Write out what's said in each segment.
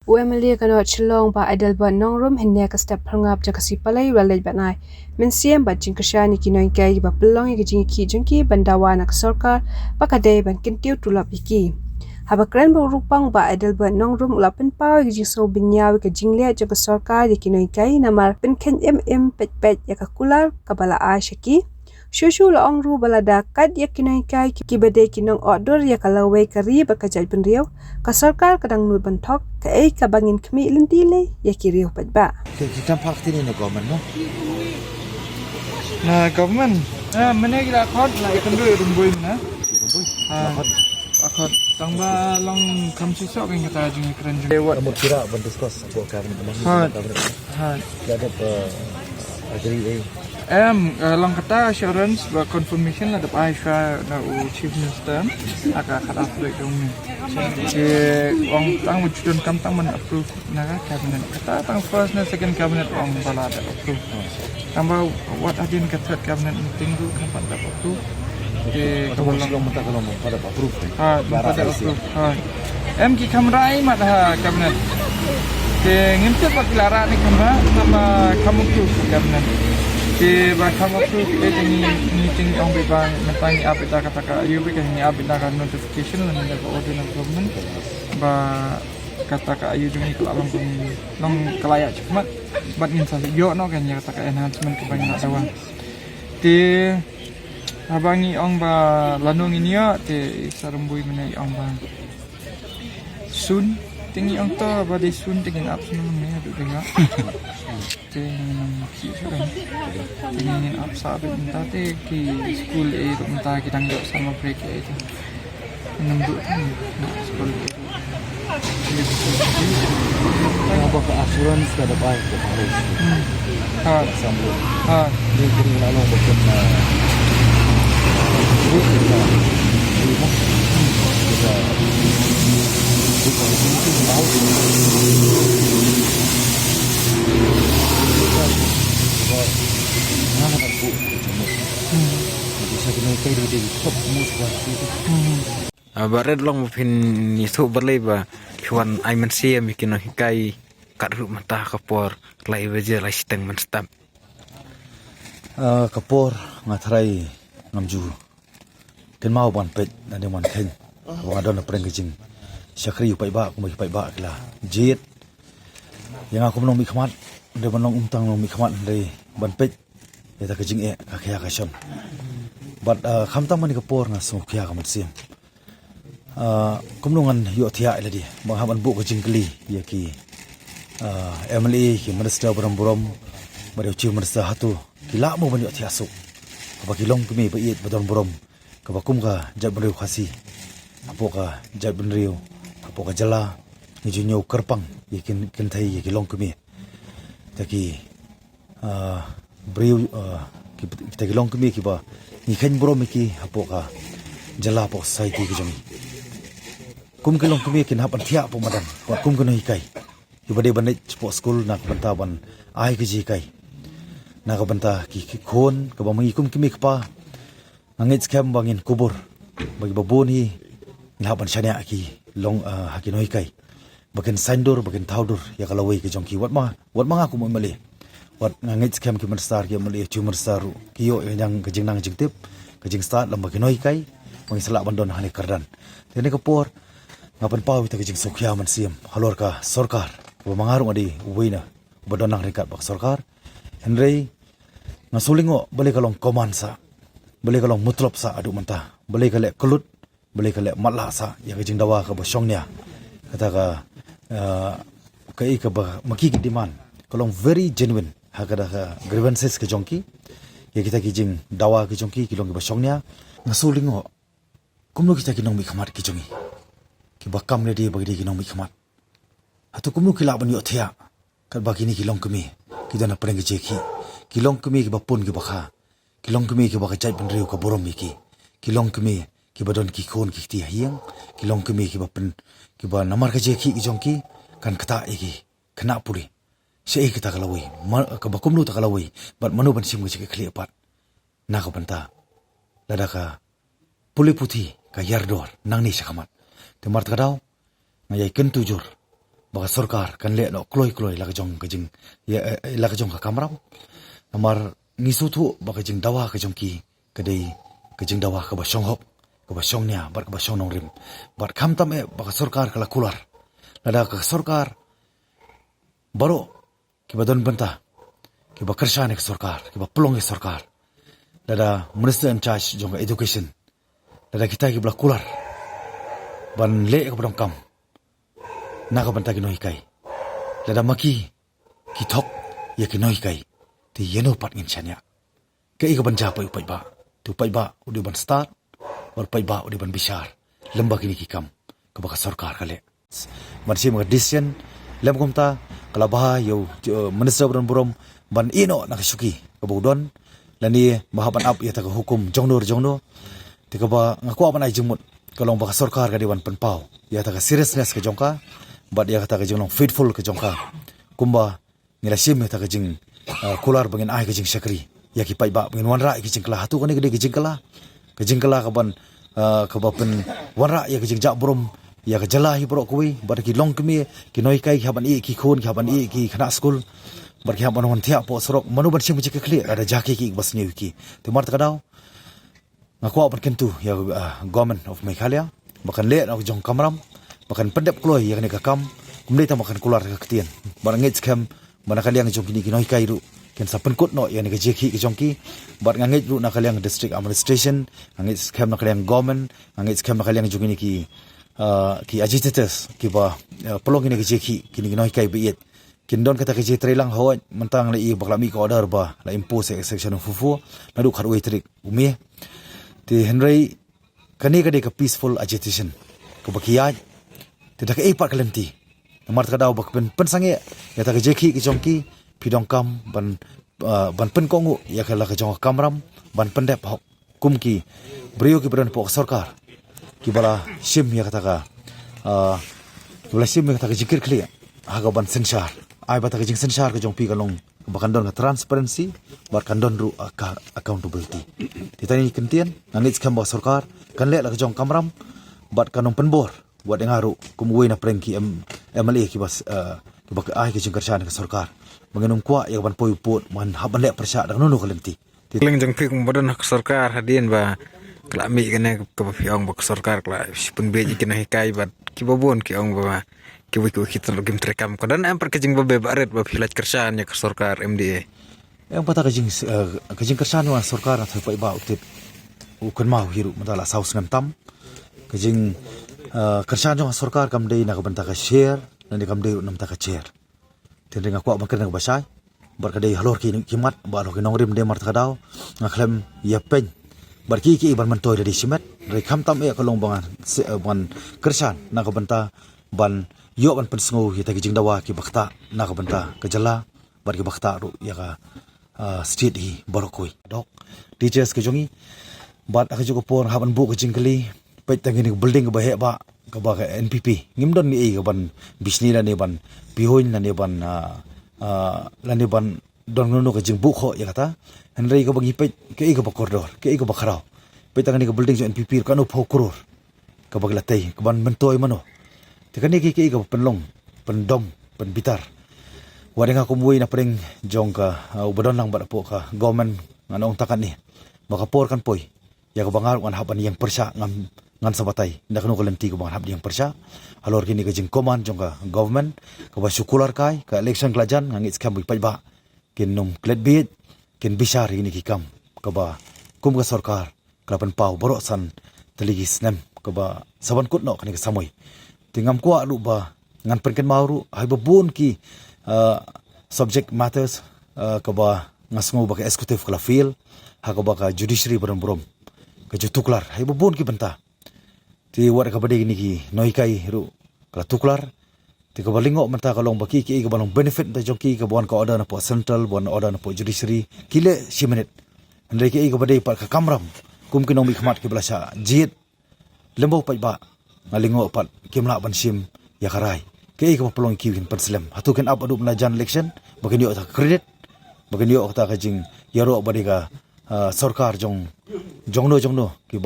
UMLA kanot chilong ba idal ba nongrum hinne ka step phangap jakasi palai ralej banai minsiam ba jingkashani kinoy kai ba pelong gi jingki jingki bandawa nak sarkar pakade ban kintiu tulap iki habakran ba rupang ba idal ba nongrum ulapin paw gi so binyaw ka jingle jaka sarkar kinoy kai namar pinken pet pet yakakular kabala ashaki Shushu la ongru balada kad yakinoy kai kibade kinong order yakalawe kari bakajal penriau ka sarkar kadang nur bantok ka ka bangin kmi lentile yakiriu padba kita pakti ni government no na government mana kita khot la ikan du rumbui na akot tangba long kam susok kan kata jing keren jing kamu kira berdiskus buat government ha ada agree long kata assurance ba confirmation la dapat Aisha na chief minister aka kata update dong ni ong tang wujudun kam tang man approve na cabinet kata tang first na second cabinet ong bala da approve tambah what adin ka third cabinet meeting tu kan pada approve kalau minta kalau pada approve pada approve ki kamrai mat ha cabinet ngimte pak lara ni kamra sama kamu tu cabinet bahkan waktu kita meeting orang bebang mentangi apa kata you kan ni apa kan notification dan ada order ng government kata ayu demi kalau long kelayak cepat bat insan yo no kan ya kata enhancement kebanyakan sawang abangi ong ba lanung ini ya sarembui menai ong ba sun tinggi ong to ba de sun tingin up sun ni adu dengar tingin up sabi minta ki school minta kita nggak sama break itu nembuk school apa ke assurance ada baik ke harus sambung ni kini lalu bekerja Barat long pin itu berleba kawan aiman sia mikin hikai kadru mata kapor lai beje lai steng menstam kapor ngatrai ngamju ken mau ban pet dan man ken wang adon preng kejing syakri upai ba kumai upai ba kala jit yang aku menong mikmat de menong untang menong mikmat de ban pet ya ta kejing kakya kason but khamta mani kapor na so kya kamat sim kumnungan yo thia iladi manghaban bu kejing kli ya ki MLA ki minister buram bari chief minister hatu kila mo ban yo thia su ba kilong kumi ba iet badon buram ka bakum ka jabri khasi apoka jabri apoka jala ni junyo kerpang yakin kin thai ki long kumi taki briu kita ki long kumi ki ba ni khen buram ki apoka jala po sai ki jami kum kelong kumi kin hapan thia po madan wa kum kono hikai ibade banai sport school nak banta ban ai ki ji kai nak banta ki khon ka ba mai kum kimi kpa angit skam bangin kubur bagi babon hi hapan shania ki long hakin hikai bakin sandor bakin thaudur ya kalawai ki jongki wat ma aku mo mali wat angit skam ki manstar ki mali chumar saru kiyo yang kejing nang jingtip kejing start lam bakin hikai bagi selak bandon hani kardan tene kapor ngapan pau kita kejing sokya man siam halor ka sarkar wa mangarung adi uwina badonang rekat bak sarkar henrei ngasulingo balik kalong komansa balik kalong mutlop sa adu manta balik kale kelut balik kale matla sa ya kejing dawa ka bosongnya kata ka ka ba maki demand kalong very genuine hakada ka grievances ke jongki ya kita kejing dawa ke jongki kilong ke bosongnya ngasulingo kumno kita kinong mi khamat ki jongi ki bakam le di bagi kinong mi khamat hatu kumno kila ban yo thia kat bagi ni kilong kemi ki dana preng ki kilong kemi ki bapun ki bakha kilong kemi ki bakha chai ban riu ka borom mi ki kilong kemi ki badon ki khon ki ti hiang kilong kemi ki bapen ki ba namar ka ki jongki kan kata ki khana puri sei kita kalawi ka bakumno ta kalawi bat manu ban sim ki khli apat na ka banta ladaka puli puti ka yardor nang ni sakamat temar kadau ngayai ken tujur baka sarkar kan le no kloi la jong ka jing ya la jong ka kamram namar ngisu thu baka jing dawa ka jong ki kadai ka jing dawa ka ba shong hop ka ba shong nya bar ka ba shong nong rim bar kham tam e baka sarkar kala kular lada ka sarkar baro ki ba don banta ki ba karshan ek sarkar ki ba plong ek sarkar lada minister in charge jong education lada kita ki bla kular ban le ka bang kam na ka banta ki noi kai lada maki ki thok ya ki noi kai ti yeno pat ngin chanya ke ka banja pai ba tu pai ba udi ban start or pai ba udi ban bishar lamba kini ki kam ka baka sarkar kale marsi mga decision lem kumta kala baha yo minister bron borom ban ino nakasuki ka budon lani mahaban up ya ta hukum jongno ti ka ba ngako ban ai jumut kalong baka sarkar ka diwan penpau ya ta seriousness ka jongka bat ya ta ka jong faithful ka jongka kumba ngila sim ta ka jing kular bangin ai ka jing sakri ya ki pai ba bangin wanra ki jing kala hatu ka ni ki jing kala ka ban ka ba pen wanra ya ki jing ja borom ya ka jala hi bro koi bar ki long kmi ki noi kai khaban e ki khon khaban e ki khana school bar ki haban hon thia po sorok manu bar sim ki kli ada jaki ki bas ni ki te mar ta daw ngako ban kentu ya government of Meghalaya bakan le na jong kamram bakan pendep kloi ya ni ka kam kumdei ta makan kular ka ketien bar ngej kem mana kaliang jong kini ki noi kai ru ken sa penkut no ya ni ka jeki ki jong ki bar ngej ru na kaliang district administration ngej kem na kaliang government ngej kem na kaliang jong kini ki agitators ki ba pelong ini kejeki kini noi kai biet kin don kata keje trelang hawa mentang la i baklami ko order ba la impose section of fufu na du kharoi trik umi ti henry kani ka de ka peaceful agitation ko bakia ti da ka e par kalenti namar ka daw bak pen sange ya ta kejeki ki jongki pidong kam ban pen kongu ya ka la ka jong kamram ban pendep hok kumki brio ki bran po sarkar ki bala sim ya kata ka bala sim ya kata ka jikir kli haga ban sensar ai bata ka jing sensar ka jong pi kalong bakan don ka transparency bar kan don ru accountability titani kentian nangit skam ba sarkar kan le la ka jong kamram bat kanong penbor buat ngaru kumui na prengki MLA ki bas ki bak ai ki jing karshan ka sarkar mengenum kwa ya ban poi put man haban le persya dak nunu kalenti Leng jeng pi kum badan hak sarkar hadien ba kelami kena ke piong bak sarkar kla pun beji kena hikai bat ki babon ki ong ba ki wiki kita logim terekam kodan am per kejing ba baret ba filat kersan ya ke sarkar MDA yang pata ka jing karshan wa sarkar na thoi ba utip ukun mau hiru madala saus ngam tam ka jing karshan jong sarkar kam dei na ka banta ka share na ni kam dei nam ta ka chair tin ringa kwa makan ka basai bar ka dei halor ki kimat ba lo ki nong rim de mar ta daw ngaklem ya pen bar ki ban man toy dari simet re kham tam e ka long bangan ban karshan na ka banta ban yo ban pen sngo hi ta ki jing dawa ki bakta na ka banta ka jala bar ki bakta ru ya ka street hi borokoi dok teachers ke jongi bat ka juko por haban bu ka jingkali pet tangi ni building ka bahe ba ka ba ka NPP ngimdon ni e ka ban bisni la ne ban pihoin la ne ban la ne ban don no ka jing bu kho ya kata henry ka bagi pet ke e ka ba koridor ke e ka ba kharau pet tangi ni ka building jo NPP ka no pho kror ka ba latei ka ban mentoi mano te kan ni ke e ka penlong pendom pen bitar wadeng aku mui na pring jong ka ubadon lang ba po ka government nganong takan ni baka por kan poi ya ka bangar kan haban yang persya ngan sabatay ndak no kalenti ko bangar hab yang persya alor kini ka jing command jong ka government ka ba syukular kai ka election klajan ngangit skam bi ba kin num klet bit kin bishar ini ki kam ka ba kum ka sarkar klapan pau baro san teligis nem ka ba saban kut no kani ka samoy tingam kwa lu ba ngan penken mauru hai ba bun ki subject matters ka ba ngasngo ba ka executive kala feel ha ka ba ka judiciary brom ka jutuklar hai ba bun ki banta ti war ka bade ni ki noi kai ru kala tuklar ti ka balingo menta ka long ba ki ka balong benefit ta joki ka bon ka order na po central bon order na po judiciary kile simenet andre ki ka bade pa ka kamram kum ki nomi khmat ki blasa jit lembo pa ba ngalingo pat kimla ban sim ya karai ke ka pelong kiwin penslem hatu kan up adu jan election bagen yo ta credit bagen yo ta ka jing yaro badi ka sarkar jongno ki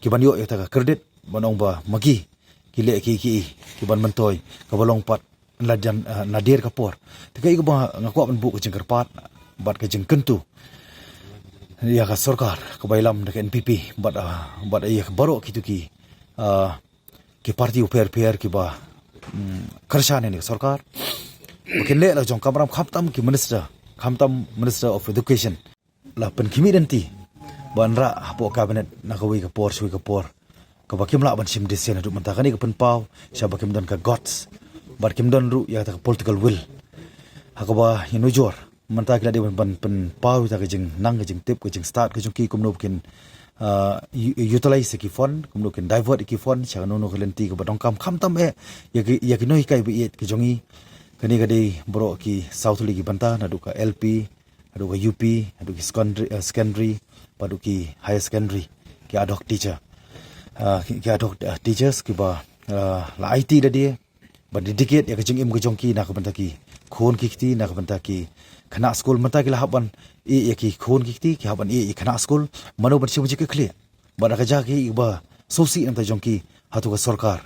ban yo ta ka credit banong ba magi ki le ki ban mentoy ka balong pat Nadir Kapur tikai ko ba ngako ban bu ko jing kerpat bat ke jing kentu ya ka sarkar ko bailam de NPP bat iya baro kitu ki parti uper ki ba kershane ni sarkar mungkin le la jong kamram khamtam minister of education la pen kimi denti banra hapo cabinet nakawi Kapur sui Kapur ka bakim la ban sim desen adu mentakani ka pen pau sya bakim don ka gods bar kim don ru ya ta political will hakaba hinujor manta kila de ban pen pau ta jing nang jing tip ko jing start ko jing ki kumno kin utilize ki fon kumno kin divert ki fon cha no kelenti ko badong kam tam ya ki noi kai bi ki jongi kani ga de bro ki south li ki banta na du ka LP adu ka UP adu ki secondary padu ki higher secondary ki adok teacher ki adok teachers ki ba la IT da dia ban dedicate ya kajing im kajong ki na kabanta ki khon ki kiti na kabanta ki khana school mata ki lahaban ya ki khon ki kiti ki haban khana school mano ban simu ki clear ban ka ja ki ba sosi anta jong ki hatu ka sarkar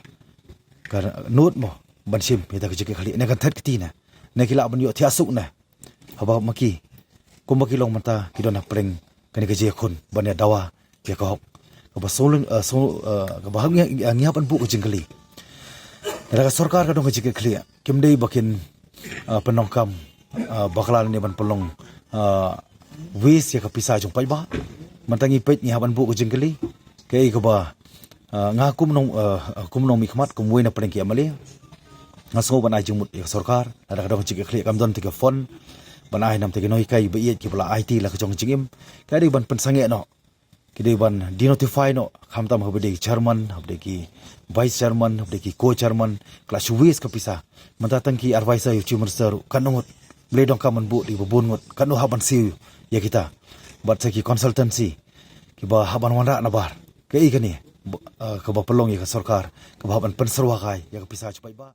kar note mo ban sim ya ka ki khali ne kan that kiti na ne ki la ban yo thia suk na haba maki kumbaki long mata ki dona preng kani ka je khon ban ya dawa ki ka hok ba solung ka ba ngi ban bu ko jingkali Dalam sarkar kadang kecik clear. Kimdei bakin penongkam bakalan ni ban pelong wis ya kapisa jong pai ba. Mantangi pet ni haban bu ko jengkeli. Kei ko ba ngakum nong mikmat kumwe na peleng ki amali. Ngaso ban ai jumut ya sarkar. Ada kadang kecik clear kam don tiga fon. Ban ai nam tiga noi kai beiet ki bala IT la kajong jingim. Kadi ban pensange no. Kidi ban dinotify no khamtam habde chairman habde ki vice chairman habde ki co-chairman kelas wis kapisa mentatang ki advisor chief minister kanungut bledong kaman bu di bubungut kanu haban siu ya kita bat saki consultancy ki ba haban wanra na bar ke ikani ka ba pelong ya sarkar ka ba haban penserwa kai ya kapisa chupai ba